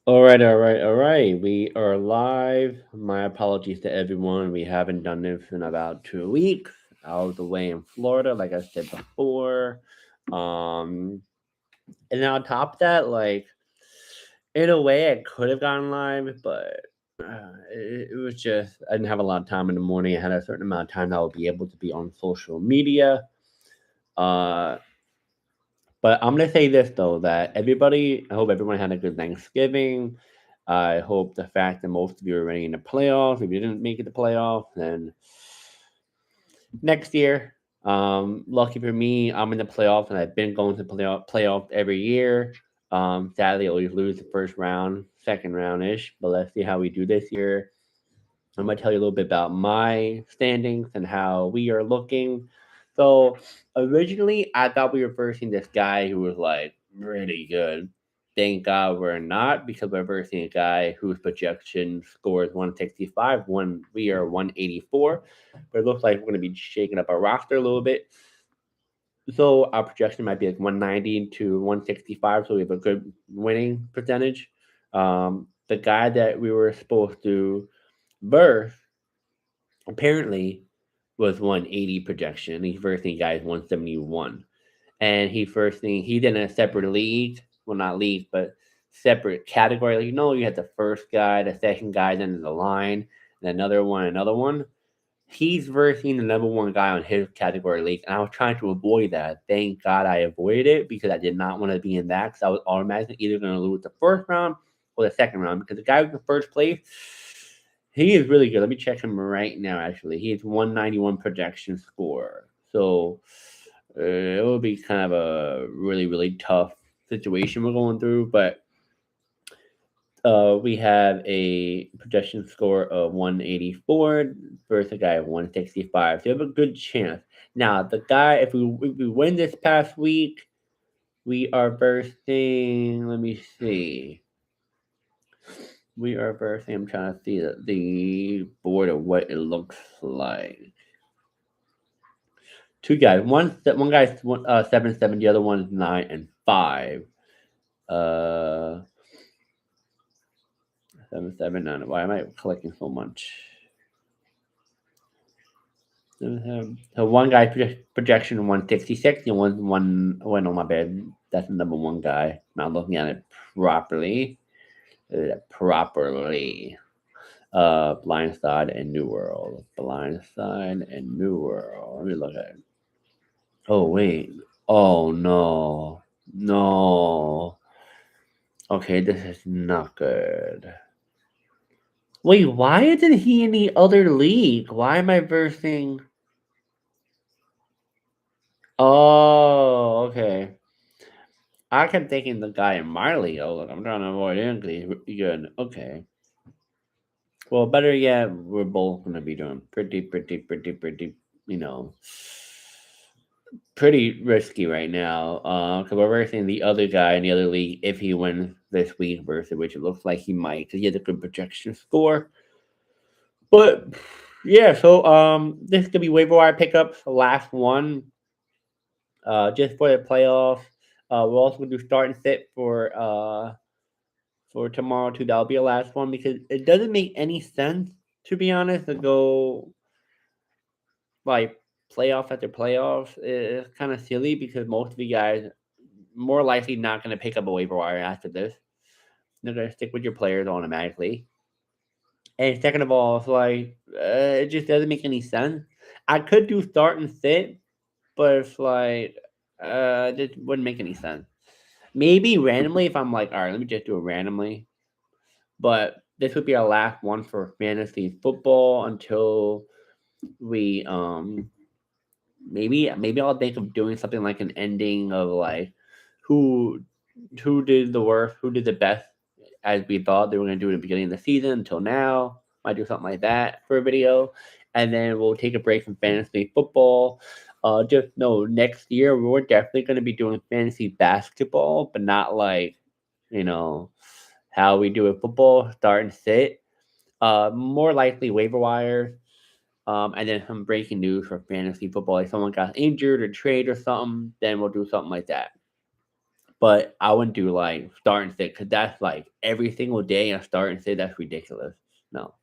All right. We are live. My apologies to everyone. We haven't done this in about 2 weeks. I was away in Florida, like I said before. Um, and on top of that, like in a way, I could have gone live, but it was just I didn't have a lot of time in the morning. I had a certain amount of time that I would be able to be on social media. Uh, But I'm gonna say this though, that I hope everyone had a good Thanksgiving. I hope the fact that most of you are ready in the playoffs. If you didn't make it to playoffs, then next year. Lucky for me, I'm in the playoffs, and I've been going to playoffs every year. Sadly, I always lose the first round, second round ish. But let's see how we do this year. I'm gonna tell you a little bit about my standings and how we are looking. So originally, I thought we were versing this guy who was like really good. Thank God we're not, because we're versing a guy whose projection score is 165. We are 184, but it looks like we're gonna be shaking up our roster a little bit. So our projection might be like 190 to 165, so we have a good winning percentage. The guy that we were supposed to verse apparently was 180 projection. He's versing guys 171. And he's in a separate league. Well, not league, but separate category. Like, you had the first guy, the second guy, then the line, and another one. He's versing the number one guy on his category league, and I was trying to avoid that. Thank God I avoided it because I did not want to be in that because I was automatically either going to lose the first round or the second round because the guy who's in first place, he is really good. Let me check him right now, actually. He has 191 projection score. So it will be kind of a really, really tough situation we're going through, but we have a projection score of 184 versus a guy of 165. So you have a good chance. Now, the guy, if we win this past week, we are versing. Let me see. We are versing. I'm trying to see the board of what it looks like. Two guys. One guy's 7-7. The other one's 9-5. Uh, 7-7. Why am I collecting so much? So one guy projection 166, and one. Oh, no, my bad. That's the number one guy. Not looking at it properly. Properly. Blindside and New World. Blindside and New World. Let me look at it. Oh wait. Oh no. No. Okay, this is not good. Wait, why isn't he in the other league? Why am I versing? Oh, okay. I kept thinking the guy in Marley. Oh, look, I'm trying to avoid him because he's really good. Okay. Well, better yet, we're both going to be doing pretty, you know, pretty risky right now. Because we're versing the other guy in the other league if he wins this week versus which it looks like he might because he has a good projection score. But yeah, so this could be waiver wire pickups, the last one, just for the playoffs. We're also gonna do start and sit for tomorrow too. That'll be the last one because it doesn't make any sense to be honest to go like playoff after playoffs. It's kind of silly because most of you guys more likely not going to pick up a waiver wire after this. They're going to stick with your players automatically. And second of all, it's like it just doesn't make any sense. I could do start and sit, but it's like it just wouldn't make any sense. Maybe randomly if I'm like, all right, let me just do it randomly. But this would be our last one for fantasy football until we maybe I'll think of doing something like an ending of like who who did the worst, who did the best as we thought they were gonna do in the beginning of the season until now. Might do something like that for a video. And then we'll take a break from fantasy football. Just know next year we're definitely gonna be doing fantasy basketball, but not like, you know, how we do with football, start and sit. More likely waiver wires. And then some breaking news for fantasy football, like someone got injured or trade or something, then we'll do something like that. But I wouldn't do like start and sit because that's like every single day I start and sit. That's ridiculous. No,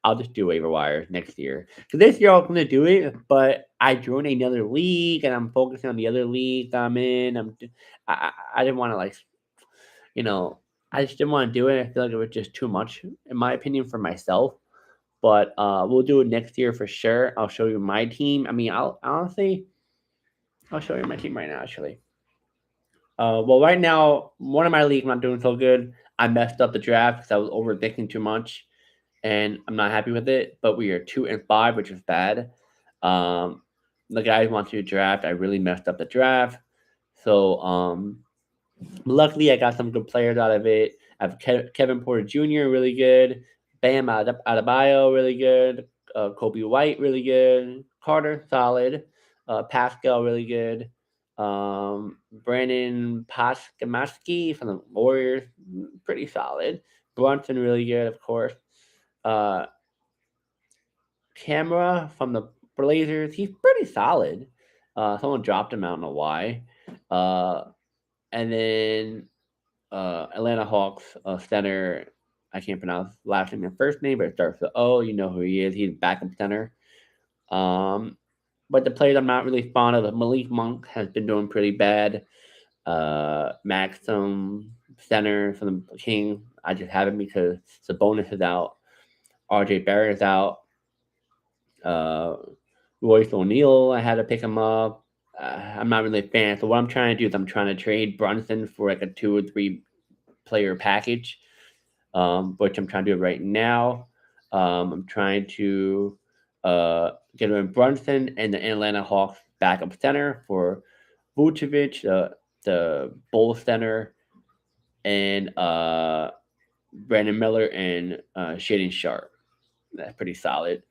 I'll just do waiver wires next year. Because this year I was gonna do it, but I joined another league and I'm focusing on the other league I'm in. I didn't want to like you know I just didn't want to do it. I feel like it was just too much in my opinion for myself. But we'll do it next year for sure. I'll show you my team. I mean, I'll honestly I'll show you my team right now actually. Well, right now, one of my leagues not doing so good. I messed up the draft because I was overthinking too much, and I'm not happy with it. But we are 2-5, which is bad. Um, the guys want to draft. I really messed up the draft, so luckily I got some good players out of it. I have Kevin Porter Jr. really good, Bam Adebayo really good, Kobe White really good, Carter solid, Pascal really good, Brandon Poskamaski from the Warriors pretty solid, Brunson really good of course, uh, Camera from the Blazers he's pretty solid. Someone dropped him. I don't know why. Uh, and then Atlanta Hawks center. I can't pronounce last name and first name, but it starts with O. You know who he is. He's backup center. Um, but the players I'm not really fond of, Malik Monk has been doing pretty bad. Maxim center for the Kings. I just have him because Sabonis is out. RJ Barrett is out. Uh, Royce O'Neal, I had to pick him up. I'm not really a fan. So what I'm trying to do is I'm trying to trade Brunson for like a 2 or 3 player package, which I'm trying to do right now. I'm trying to get him Brunson and the Atlanta Hawks backup center for Vucevic, the Bull center, and Brandon Miller and Shaden Sharp. That's pretty solid.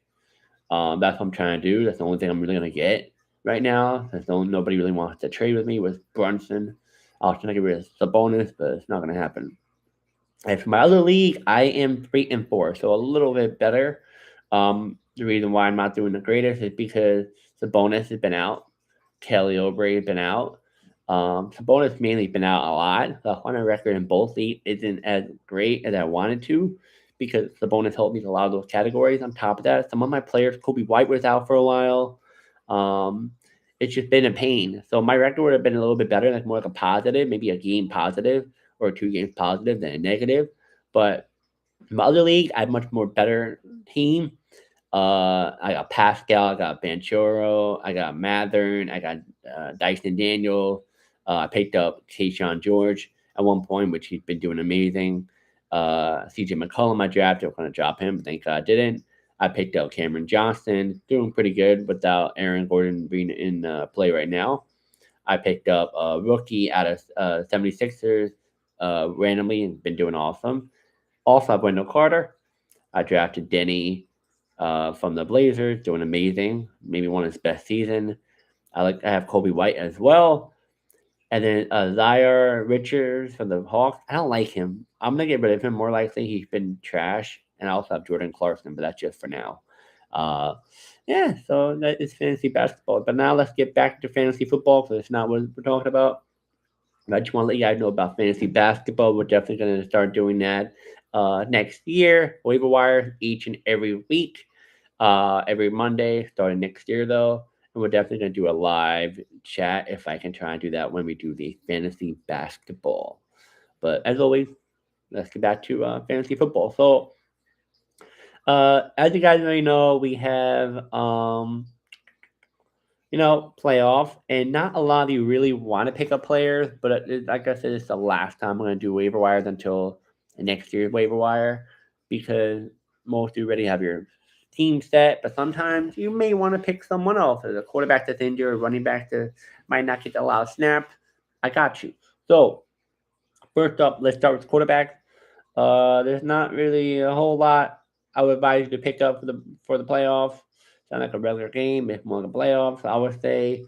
That's what I'm trying to do. That's the only thing I'm really gonna get right now. Nobody really wants to trade with me with Brunson. I was trying to get rid of Sabonis, but it's not gonna happen. And for my other league, I am 3-4, so a little bit better. The reason why I'm not doing the greatest is because Sabonis has been out, Kelly Oubre has been out. Sabonis mainly been out a lot. The my record in both leagues isn't as great as I wanted to because Sabonis helped me in a lot of those categories. On top of that, some of my players, Kobe White was out for a while. Um, it's just been a pain. So my record would have been a little bit better, like more like a positive, maybe a game positive or 2 games positive than a negative. But in my other league, I have much more better team. I got Pascal, I got Banchero, I got Mathern, I got Dyson Daniel. I picked up Tayshaun George at one point, which he's been doing amazing. CJ McCollum, I drafted. I'm going to drop him, but thank God I didn't. I picked up Cameron Johnson, doing pretty good without Aaron Gordon being in play right now. I picked up a rookie out of 76ers randomly and been doing awesome. Also, I have Wendell Carter. I drafted Denny from the Blazers, doing amazing. Maybe one of his best season. I have Kobe White as well. And then Zaire Richards from the Hawks. I don't like him. I'm gonna get rid of him more likely. He's been trash. And I also have Jordan Clarkson, but that's just for now. Uh, yeah, so that is fantasy basketball. But now let's get back to fantasy football because it's not what we're talking about. I just want to let you guys know about fantasy basketball. We're definitely going to start doing that next year. Waiver wire each and every week, every Monday, starting next year, though. And we're definitely going to do a live chat if I can try and do that when we do the fantasy basketball. But as always, let's get back to fantasy football. So, as you guys already know, we have playoff, and not a lot of you really want to pick up players, but like I said, it's the last time I'm going to do waiver wires until next year's waiver wire because most of you already have your team set, but sometimes you may want to pick someone else. As a quarterback that's injured, or running back that might not get a lot of snaps, I got you. So, first up, let's start with quarterback. There's not really a whole lot I would advise you to pick up for the playoffs. Sound like a regular game, if more like a playoffs. I would say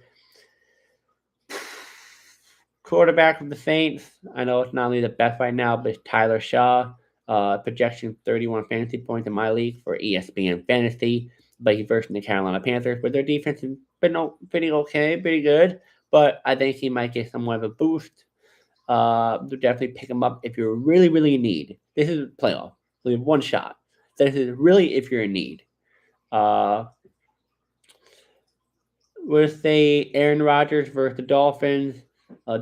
quarterback of the Saints. I know it's not only the best right now, but it's Tyler Shaw. Projection 31 fantasy points in my league for ESPN Fantasy. But he's versus the Carolina Panthers, but their defense has been pretty okay, pretty good. But I think he might get somewhat of a boost. definitely pick him up if you're really, really in need. This is playoff. So you have one shot. This is really if you're in need. Uh, we'll say Aaron Rodgers versus the Dolphins.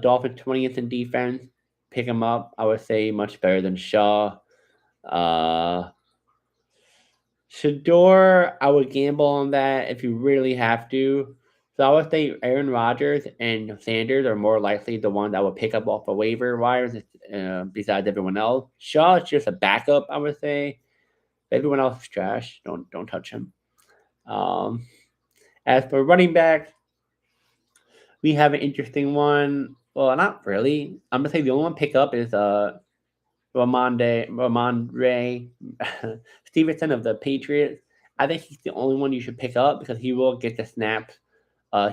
Dolphins 20th in defense. Pick him up. I would say much better than Shaw. Uh, Shador, I would gamble on that if you really have to. So I would say Aaron Rodgers and Sanders are more likely the ones I would pick up off the waiver wires besides everyone else. Shaw is just a backup, I would say. Everyone else is trash. Don't touch him. Um, as for running backs, we have an interesting one. Well, not really. I'm gonna say the only one pick up is Ramondre Stevenson of the Patriots. I think he's the only one you should pick up because he will get the snaps.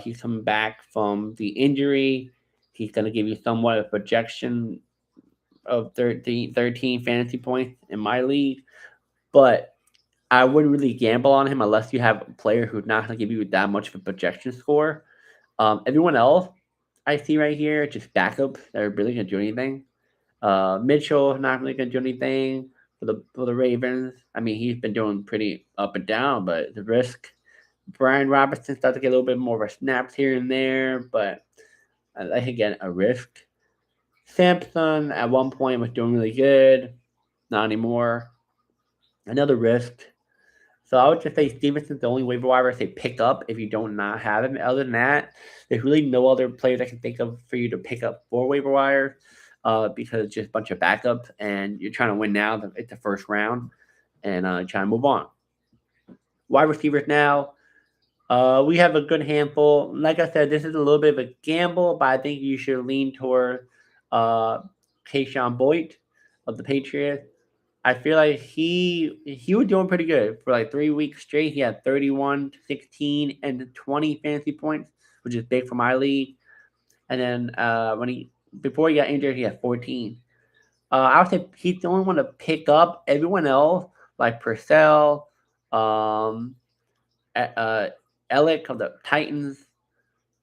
He's coming back from the injury. He's going to give you somewhat of a projection of 13 fantasy points in my league. But I wouldn't really gamble on him unless you have a player who's not going to give you that much of a projection score. Everyone else I see right here, just backups that are really going to do anything. Mitchell not really gonna do anything for the Ravens. I mean, he's been doing pretty up and down, but the risk. Brian Robinson starts to get a little bit more of a snaps here and there, but like again a risk. Sampson at one point was doing really good, not anymore. Another risk. So I would just say Stevenson's the only waiver wire I say pick up if you don't not have him. Other than that, there's really no other players I can think of for you to pick up for waiver wire. Because it's just a bunch of backups, and you're trying to win now. It's the first round, and trying to move on. Wide receivers now. We have a good handful. Like I said, this is a little bit of a gamble, but I think you should lean toward uh, Keyshawn Boyd of the Patriots. I feel like he was doing pretty good for like 3 weeks straight. He had 31, 16, and 20 fantasy points, which is big for my league. And then before he got injured, he had 14. I would say he's the only one to pick up. Everyone else, like Purcell, um, Alec of the Titans,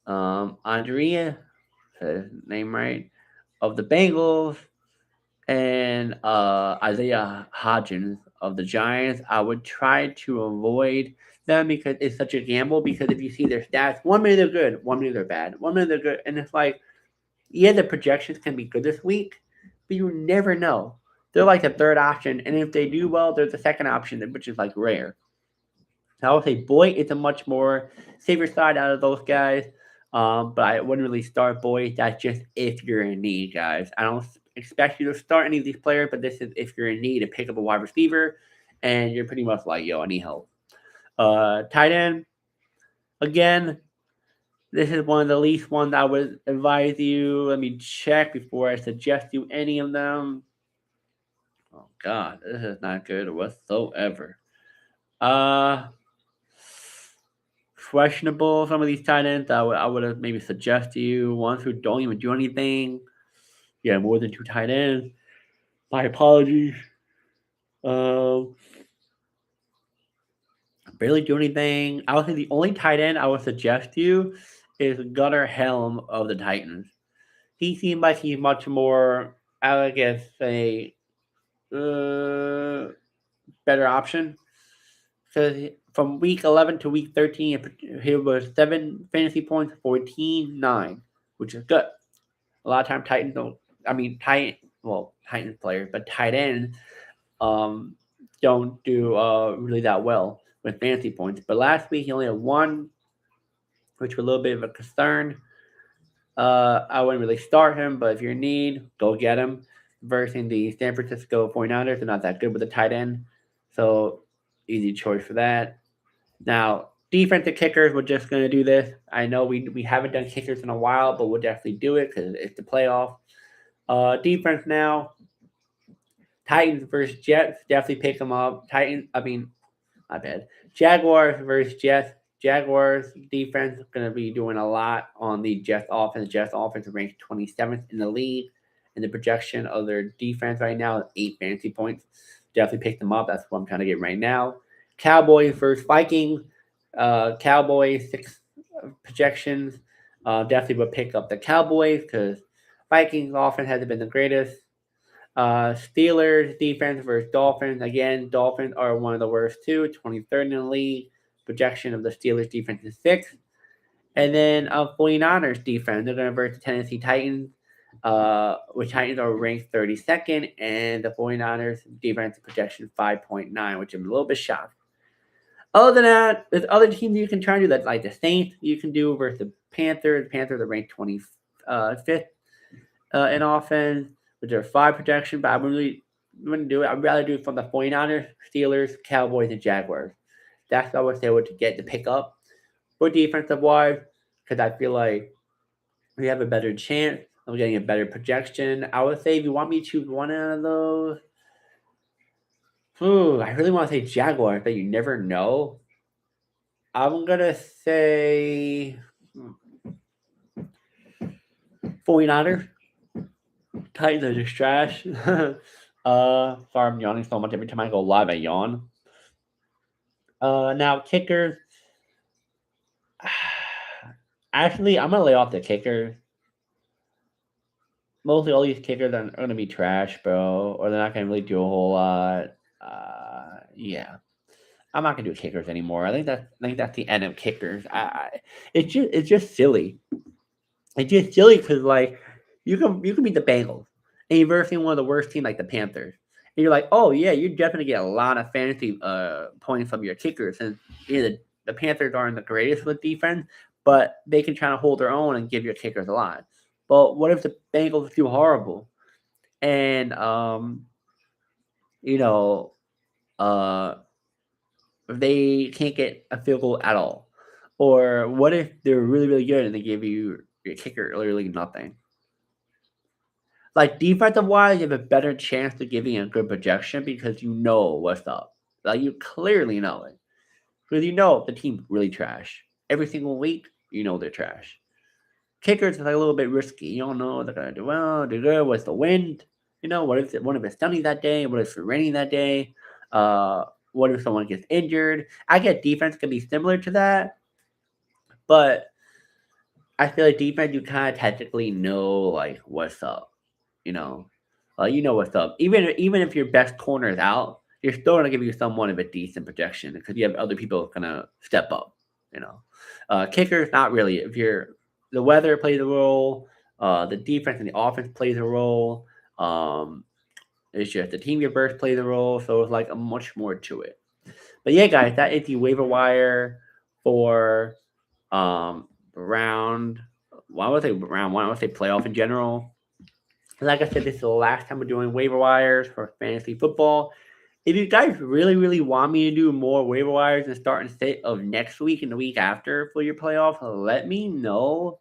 Andrea, his name right, of the Bengals, and Isaiah Hodgins of the Giants. I would try to avoid them because it's such a gamble. Because if you see their stats, 1 minute they're good, 1 minute they're bad, 1 minute they're good, and it's like, yeah, the projections can be good this week, but you never know. They're like the third option, and if they do well, they're the second option, which is like rare. I would say Boyd is a much more safer side out of those guys, but I wouldn't really start Boyd. That's just if you're in need, guys. I don't expect you to start any of these players, but this is if you're in need to pick up a wide receiver, and you're pretty much like, yo, I need help. Tight end, again, this is one of the least ones I would advise you. Let me check before I suggest you any of them. Oh God, this is not good whatsoever. Uh Questionable. Some of these tight ends I would have maybe suggest to you. Ones who don't even do anything. Yeah, more than 2 tight ends. My apologies. Um Barely do anything. I would say the only tight end I would suggest to you is Gunnar Helm of the Titans. He seemed like he's much more, I guess, a better option because from week 11 to week 13, he was 7 fantasy points, 14, 9, which is good. A lot of times Titans don't, I mean, Titans players, but tight ends don't do really that well with fantasy points. But last week he only had 1, which was a little bit of a concern. I wouldn't really start him, but if you're in need, go get him. Versus the San Francisco 49ers, they're not that good with the tight end. So, easy choice for that. Now, defensive kickers, we're just going to do this. I know we haven't done kickers in a while, but we'll definitely do it because it's the playoff. Defense now. Titans versus Jets, definitely pick them up. My bad. Jaguars versus Jets. Jaguars defense is going to be doing a lot on the Jets offense. Jets offense is ranked 27th in the league, and the projection of their defense right now is 8 fantasy points. Definitely pick them up. That's what I'm trying to get right now. Cowboys versus Vikings. Cowboys 6 projections. Definitely would pick up the Cowboys because Vikings offense hasn't been the greatest. Steelers defense versus Dolphins. Again, Dolphins are one of the worst too, 23rd in the league. Projection of the Steelers defense is 6th. And then 49ers defense, they're going to versus the Tennessee Titans, which Titans are ranked 32nd, and the 49ers defense projection 5.9, which I'm a little bit shocked. Other than that, there's other teams you can try to do that, like the Saints you can do versus the Panthers. The Panthers are ranked 25th in offense, which are 5 projection, but I wouldn't do it. I'd rather do it from the 49ers, Steelers, Cowboys, and Jaguars. That's what I would say would get to pick up for defensive wise, because I feel like we have a better chance of getting a better projection. I would say if you want me to choose one out of those, I really want to say Jaguars, but you never know. I'm gonna say 49ers. Titans are just trash. Sorry, I'm yawning so much every time I go live. I yawn. Now kickers. Actually, I'm gonna lay off the kickers. Mostly all these kickers are gonna be trash, bro, or they're not gonna really do a whole lot. Yeah, I'm not gonna do kickers anymore. I think that's the end of kickers. It's just silly. It's just silly because like you can beat the Bengals and you're versing one of the worst teams like the Panthers, and you're like, oh yeah, you're definitely get a lot of fantasy points from your kickers, and the Panthers aren't the greatest with defense, but they can try to hold their own and give your kickers a lot. But what if the Bengals do horrible, and you know, they can't get a field goal at all, or what if they're really really good and they give you your kicker literally nothing? Like defensive wise, you have a better chance to giving a good projection because you know what's up. Like you clearly know it because you know the team's really trash every single week. You know they're trash. Kickers is like a little bit risky. You don't know they're gonna do well, do good. What's the wind? What if it's sunny that day? What if it's raining that day? What if someone gets injured? I get defense can be similar to that, but I feel like defense you kind of technically know like what's up. You know, you know what's up. Even if your best corner is out, you're still gonna give you somewhat of a decent projection because you have other people gonna step up. You know, kickers not really. If you're the weather plays a role, the defense and the offense plays a role. It's just the team your burst plays a role, so it's like a much more to it. But yeah, guys, that is the waiver wire for round. Why would I say round one? I would say playoff in general. Like I said, this is the last time we're doing waiver wires for fantasy football. If you guys really, really want me to do more waiver wires and start instead of next week and the week after for your playoff, let me know.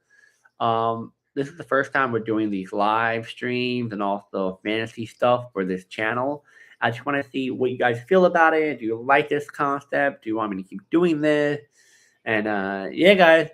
This is the first time we're doing these live streams and also fantasy stuff for this channel. I just want to see what you guys feel about it. Do you like this concept? Do you want me to keep doing this? And yeah, guys.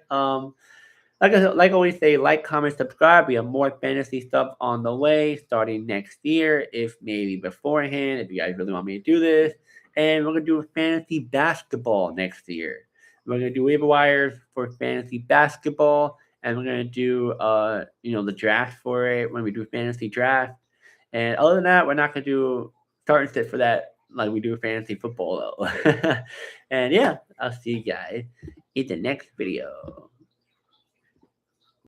Like I always say, like, comment, subscribe. We have more fantasy stuff on the way starting next year, if maybe beforehand, if you guys really want me to do this. And we're going to do fantasy basketball next year. We're going to do waiver wires for fantasy basketball, and we're going to do, the draft for it when we do fantasy draft. And other than that, we're not going to do starting set for that like we do fantasy football, though. And yeah, I'll see you guys in the next video.